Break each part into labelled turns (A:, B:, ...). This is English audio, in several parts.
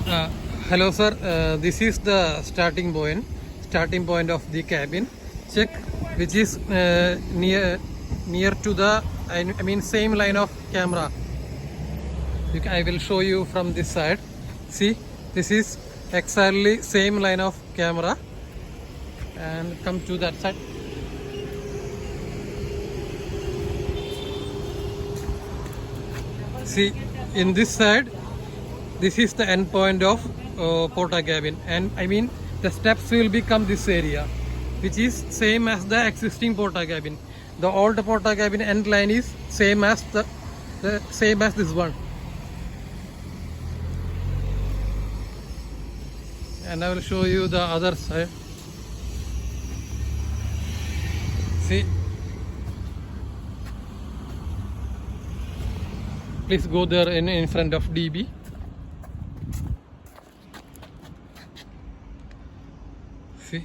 A: Uh, Hello, sir. This is the starting point of the cabin. Check which is near to the I mean same line of camera. I will show you from this side. See, this is exactly same line of camera, and come to that side. See, in this side, this is the end point of Porta cabin, and I mean the steps will become this area, which is same as the existing Porta cabin. The old Porta cabin end line is same as the same as this one, and I will show you the other side. See, please go there in front of DB. See,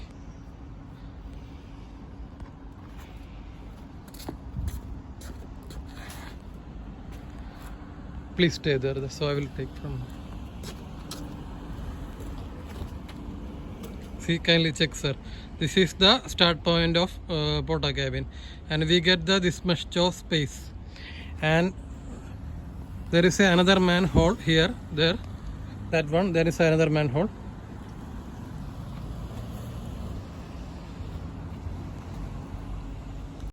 A: please stay there. So I will take from. See, kindly check, sir. This is the start point of Porta cabin, and we get this much of space, and there is another manhole here. There, that one. There is another manhole.